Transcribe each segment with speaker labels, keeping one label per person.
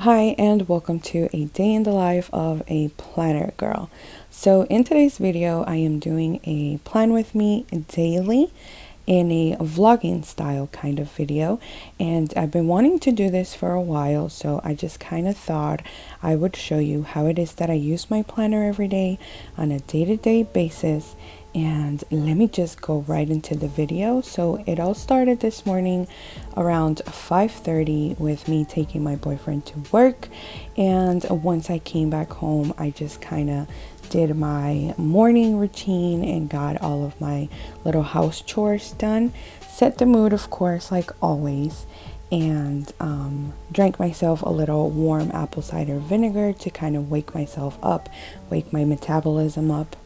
Speaker 1: Hi, and welcome to a day in the life of a planner girl. So, in today's video, I am doing a plan with me daily in a vlogging style kind of video, and I've been wanting to do this for a while, so I just kind of thought I would show you how it is that I use my planner every day on a day-to-day basis. And let me just go right into the video. So it all started this morning around 5:30 with me taking my boyfriend to work, and once I came back home, I just kind of did my morning routine and got all of my little house chores done, set the mood of course like always, and drank myself a little warm apple cider vinegar to kind of wake myself up, wake my metabolism up,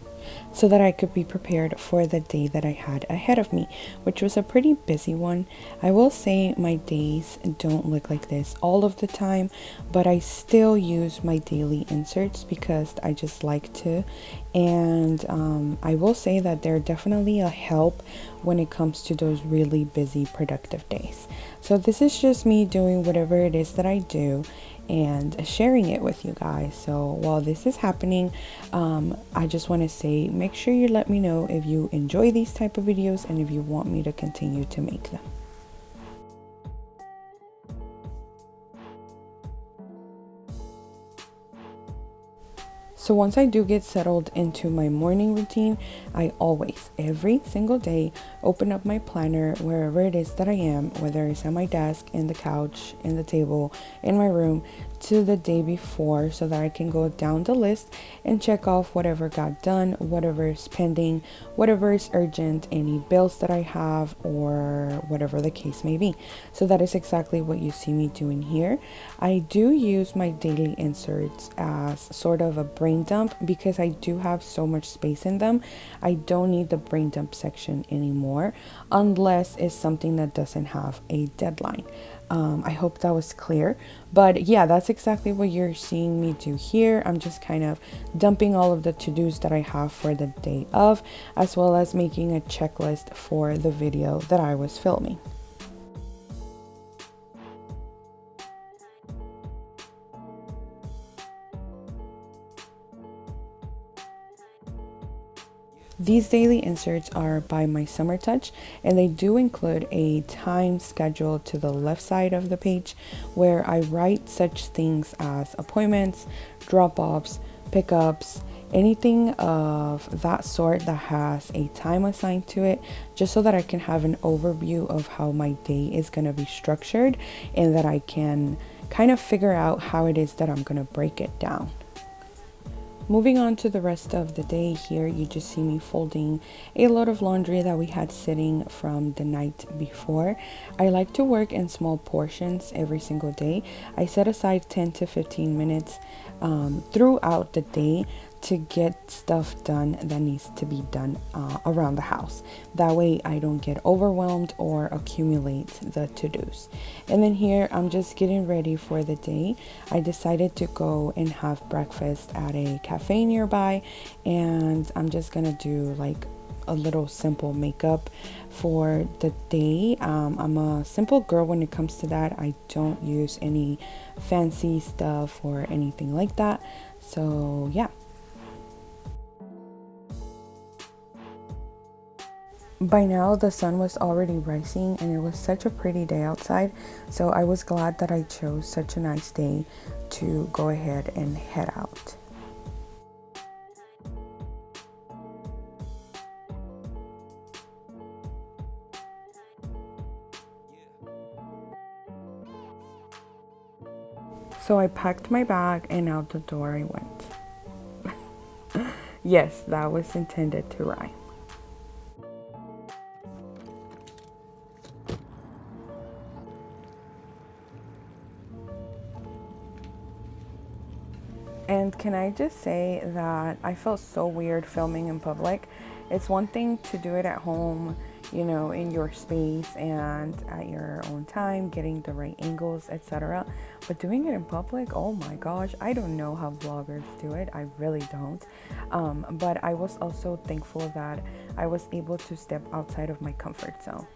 Speaker 1: so that I could be prepared for the day that I had ahead of me, which was a pretty busy one. I will say my days don't look like this all of the time, but I still use my daily inserts because I just like to. And I will say that they're definitely a help when it comes to those really busy, productive days. So this is just me doing whatever it is that I do and sharing it with you guys. So while this is happening, I just want to say, make sure you let me know if you enjoy these type of videos and if you want me to continue to make them. So once I do get settled into my morning routine, I always, every single day, open up my planner wherever it is that I am, whether it's at my desk, in the couch, in the table, in my room, to the day before, so that I can go down the list and check off whatever got done, whatever is pending, whatever is urgent, any bills that I have, or whatever the case may be. So that is exactly what you see me doing here. I do use my daily inserts as sort of a brain dump because I do have so much space in them. I don't need the brain dump section anymore unless it's something that doesn't have a deadline. I hope that was clear, but yeah, that's exactly what you're seeing me do here. I'm just kind of dumping all of the to-dos that I have for the day of, as well as making a checklist for the video that I was filming. These daily inserts are by my Summer Touch, and they do include a time schedule to the left side of the page where I write such things as appointments, drop-offs, pickups, anything of that sort that has a time assigned to it, just so that I can have an overview of how my day is going to be structured and that I can kind of figure out how it is that I'm going to break it down. Moving on to the rest of the day here, you just see me folding a load of laundry that we had sitting from the night before. I like to work in small portions every single day. I set aside 10 to 15 minutes throughout the day to get stuff done that needs to be done around the house. That way I don't get overwhelmed or accumulate the to-dos. And then here I'm just getting ready for the day. I decided to go and have breakfast at a cafe nearby, and I'm just gonna do like a little simple makeup for the day. I'm a simple girl when it comes to that. I don't use any fancy stuff or anything like that. So yeah. By now the sun was already rising and it was such a pretty day outside, so I was glad that I chose such a nice day to go ahead and head out. So I packed my bag and out the door I went. Yes, that was intended to rhyme. And can I just say that I felt so weird filming in public. It's one thing to do it at home, you know, in your space and at your own time, getting the right angles, etc. But doing it in public, oh my gosh, I don't know how vloggers do it. I really don't. But I was also thankful that I was able to step outside of my comfort zone.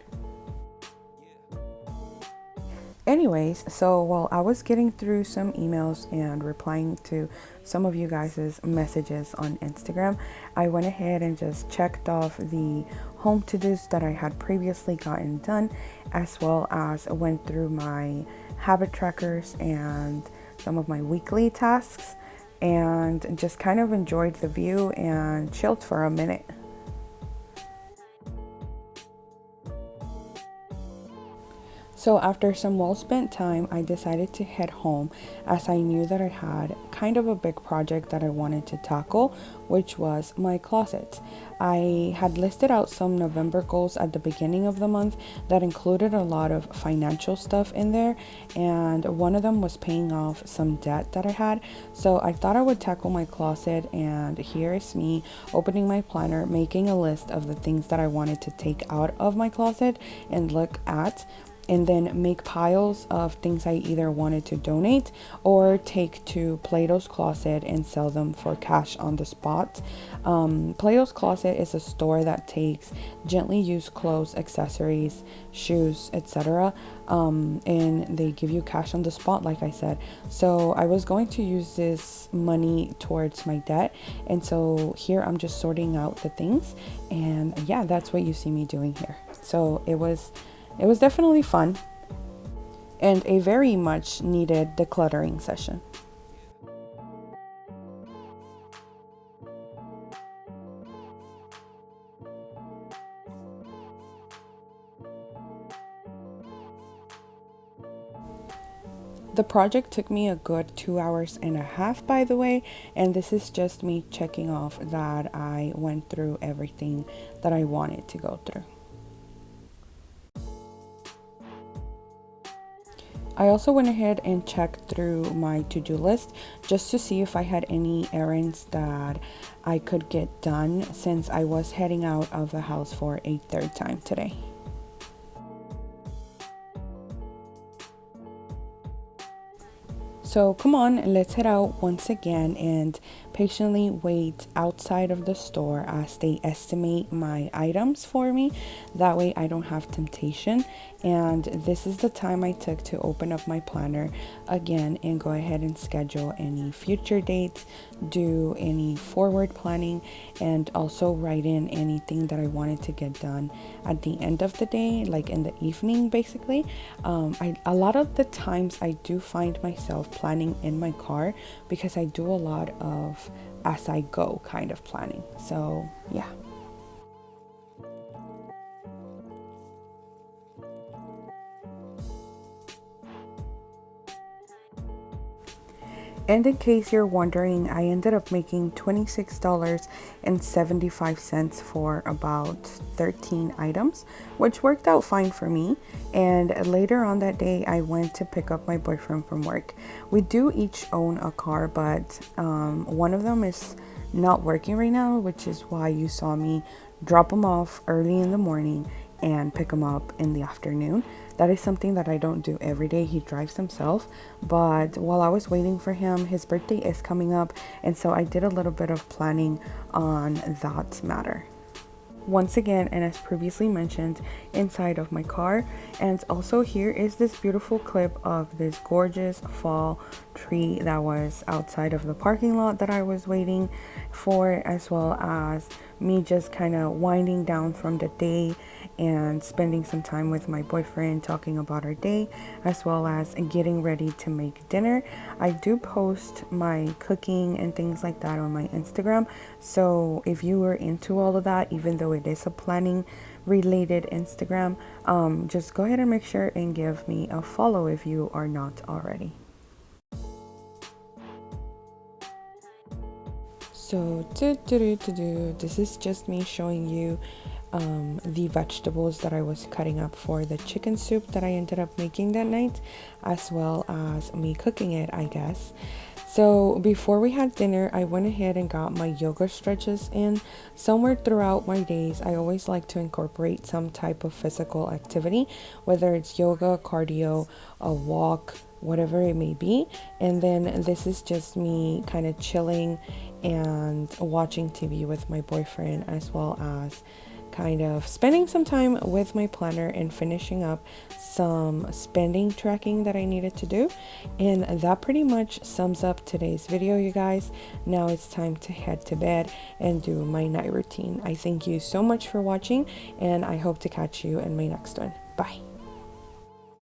Speaker 1: Anyways, so while I was getting through some emails and replying to some of you guys' messages on Instagram, I went ahead and just checked off the home to-dos that I had previously gotten done, as well as went through my habit trackers and some of my weekly tasks, and just kind of enjoyed the view and chilled for a minute. So after some well-spent time, I decided to head home as I knew that I had kind of a big project that I wanted to tackle, which was my closet. I had listed out some November goals at the beginning of the month that included a lot of financial stuff in there, and one of them was paying off some debt that I had. So I thought I would tackle my closet, and here is me opening my planner, making a list of the things that I wanted to take out of my closet and look at, and then make piles of things I either wanted to donate or take to Plato's Closet and sell them for cash on the spot. Plato's Closet is a store that takes gently used clothes, accessories, shoes, etc. And they give you cash on the spot, like I said. So I was going to use this money towards my debt, and so here I'm just sorting out the things, and yeah, that's what you see me doing here. So it was definitely fun and a very much needed decluttering session. The project took me a good 2.5 hours, by the way, and this is just me checking off that I went through everything that I wanted to go through. I also went ahead and checked through my to-do list just to see if I had any errands that I could get done, since I was heading out of the house for a third time today. So come on, let's head out once again and patiently wait outside of the store as they estimate my items for me. That way I don't have temptation. And this is the time I took to open up my planner again and go ahead and schedule any future dates, do any forward planning, and also write in anything that I wanted to get done at the end of the day, like in the evening basically. A lot of the times I do find myself planning in my car because I do a lot of as I go kind of planning. So yeah. And in case you're wondering, I ended up making $26.75 for about 13 items, which worked out fine for me. And later on that day, I went to pick up my boyfriend from work. We do each own a car, but one of them is not working right now, which is why you saw me drop him off early in the morning and pick him up in the afternoon. That is something that I don't do every day. He drives himself, but while I was waiting for him, his birthday is coming up, and so I did a little bit of planning on that matter. Once again, and as previously mentioned, inside of my car. And also here is this beautiful clip of this gorgeous fall tree that was outside of the parking lot that I was waiting for, as well as me just kind of winding down from the day and spending some time with my boyfriend talking about our day, as well as getting ready to make dinner. I do post my cooking and things like that on my Instagram, so if you were into all of that, even though it is a planning related Instagram, just go ahead and make sure and give me a follow if you are not already. So this is just me showing you the vegetables that I was cutting up for the chicken soup that I ended up making that night, as well as me cooking it, I guess. So before we had dinner, I went ahead and got my yoga stretches in. Somewhere throughout my days, I always like to incorporate some type of physical activity, whether it's yoga, cardio, a walk, whatever it may be. And then this is just me kind of chilling and watching TV with my boyfriend, as well as kind of spending some time with my planner and finishing up some spending tracking that I needed to do. And that pretty much sums up today's video, you guys. Now it's time to head to bed and do my night routine. I thank you so much for watching, and I hope to catch you in my next one. Bye.